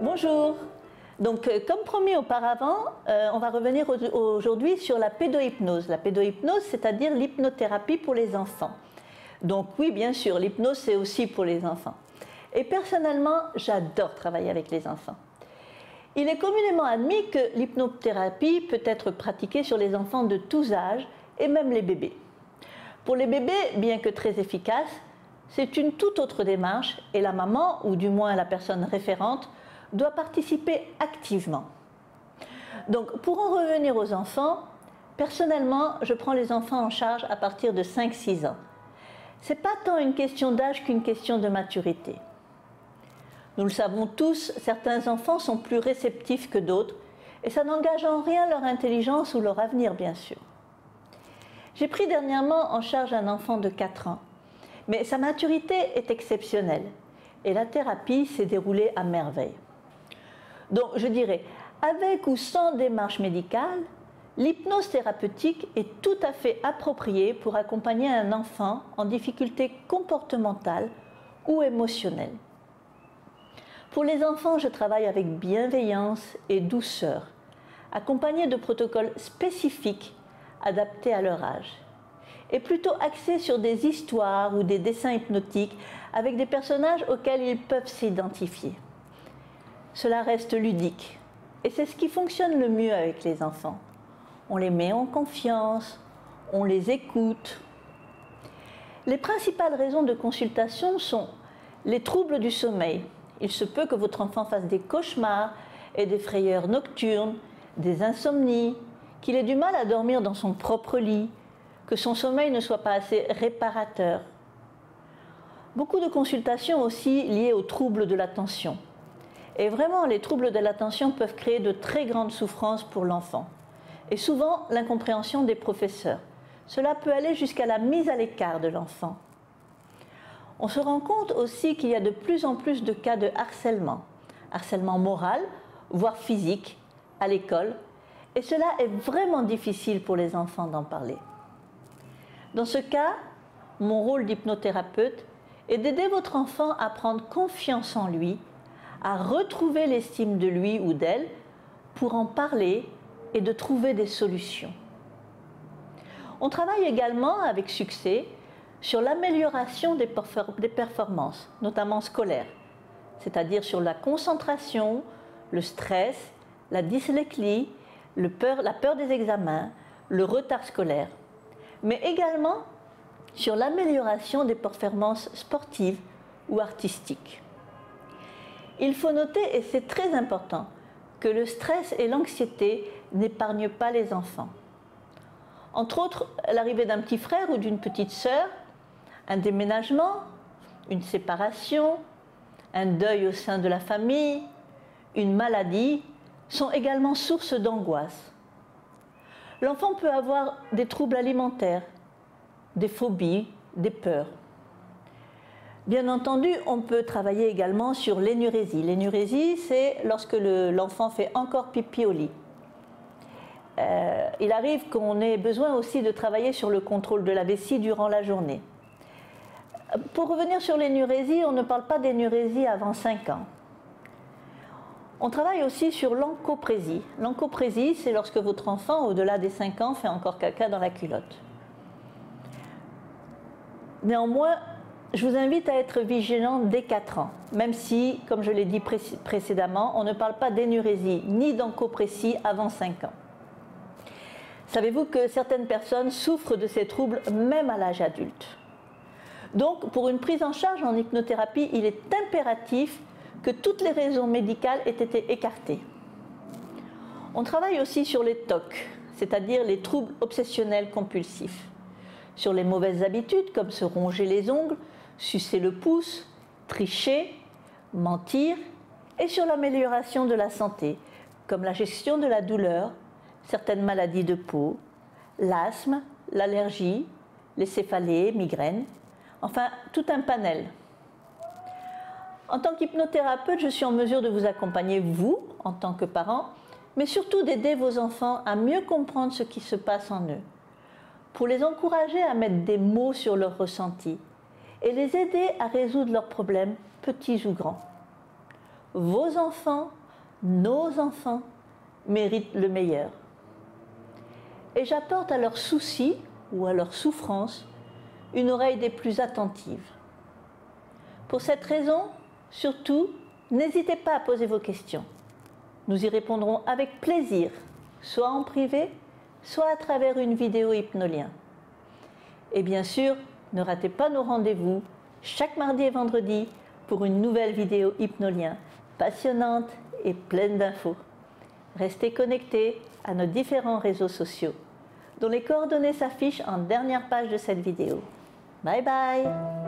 Bonjour. Donc, comme promis auparavant, on va revenir aujourd'hui sur la pédohypnose. La pédohypnose, c'est-à-dire l'hypnothérapie pour les enfants. Donc oui, bien sûr, l'hypnose, c'est aussi pour les enfants. Et personnellement, j'adore travailler avec les enfants. Il est communément admis que l'hypnothérapie peut être pratiquée sur les enfants de tous âges et même les bébés. Pour les bébés, bien que très efficace, c'est une toute autre démarche et la maman, ou du moins la personne référente, doit participer activement. Donc, pour en revenir aux enfants, personnellement, je prends les enfants en charge à partir de 5-6 ans. Ce n'est pas tant une question d'âge qu'une question de maturité. Nous le savons tous, certains enfants sont plus réceptifs que d'autres et ça n'engage en rien leur intelligence ou leur avenir, bien sûr. J'ai pris dernièrement en charge un enfant de 4 ans, mais sa maturité est exceptionnelle et la thérapie s'est déroulée à merveille. Donc je dirais, avec ou sans démarche médicale, l'hypnose thérapeutique est tout à fait appropriée pour accompagner un enfant en difficulté comportementale ou émotionnelle. Pour les enfants, je travaille avec bienveillance et douceur, accompagné de protocoles spécifiques adaptés à leur âge, et plutôt axés sur des histoires ou des dessins hypnotiques avec des personnages auxquels ils peuvent s'identifier. Cela reste ludique, et c'est ce qui fonctionne le mieux avec les enfants. On les met en confiance, on les écoute. Les principales raisons de consultation sont les troubles du sommeil. Il se peut que votre enfant fasse des cauchemars et des frayeurs nocturnes, des insomnies, qu'il ait du mal à dormir dans son propre lit, que son sommeil ne soit pas assez réparateur. Beaucoup de consultations aussi liées aux troubles de l'attention. Et vraiment, les troubles de l'attention peuvent créer de très grandes souffrances pour l'enfant. Et souvent, l'incompréhension des professeurs. Cela peut aller jusqu'à la mise à l'écart de l'enfant. On se rend compte aussi qu'il y a de plus en plus de cas de harcèlement. Harcèlement moral, voire physique, à l'école. Et cela est vraiment difficile pour les enfants d'en parler. Dans ce cas, mon rôle d'hypnothérapeute est d'aider votre enfant à prendre confiance en lui, à retrouver l'estime de lui ou d'elle pour en parler et de trouver des solutions. On travaille également avec succès sur l'amélioration des performances, notamment scolaires, c'est-à-dire sur la concentration, le stress, la dyslexie, la peur des examens, le retard scolaire, mais également sur l'amélioration des performances sportives ou artistiques. Il faut noter, et c'est très important, que le stress et l'anxiété n'épargnent pas les enfants. Entre autres, l'arrivée d'un petit frère ou d'une petite sœur, un déménagement, une séparation, un deuil au sein de la famille, une maladie, sont également source d'angoisse. L'enfant peut avoir des troubles alimentaires, des phobies, des peurs. Bien entendu, on peut travailler également sur l'énurésie. L'énurésie, c'est lorsque l'enfant fait encore pipi au lit. Il arrive qu'on ait besoin aussi de travailler sur le contrôle de la vessie durant la journée. Pour revenir sur l'énurésie, on ne parle pas d'énurésie avant 5 ans. On travaille aussi sur l'encoprésie. L'encoprésie, c'est lorsque votre enfant, au-delà des 5 ans, fait encore caca dans la culotte. Néanmoins, je vous invite à être vigilant dès 4 ans, même si, comme je l'ai dit précédemment, on ne parle pas d'énurésie ni d'encoprésie avant 5 ans. Savez-vous que certaines personnes souffrent de ces troubles même à l'âge adulte? Donc, pour une prise en charge en hypnothérapie, il est impératif que toutes les raisons médicales aient été écartées. On travaille aussi sur les TOC, c'est-à-dire les troubles obsessionnels compulsifs, sur les mauvaises habitudes comme se ronger les ongles, sucer le pouce, tricher, mentir, et sur l'amélioration de la santé, comme la gestion de la douleur, certaines maladies de peau, l'asthme, l'allergie, les céphalées, migraines, enfin tout un panel. En tant qu'hypnothérapeute, je suis en mesure de vous accompagner, vous, en tant que parent, mais surtout d'aider vos enfants à mieux comprendre ce qui se passe en eux, pour les encourager à mettre des mots sur leurs ressentis et les aider à résoudre leurs problèmes, petits ou grands. vos enfants, nos enfants méritent le meilleur. Et j'apporte à leurs soucis ou à leurs souffrances une oreille des plus attentives. Pour cette raison, surtout, n'hésitez pas à poser vos questions. Nous y répondrons avec plaisir, soit en privé, soit à travers une vidéo Hypnolien. Et bien sûr, ne ratez pas nos rendez-vous chaque mardi et vendredi pour une nouvelle vidéo Hypnolien passionnante et pleine d'infos. Restez connectés à nos différents réseaux sociaux, dont les coordonnées s'affichent en dernière page de cette vidéo. Bye bye!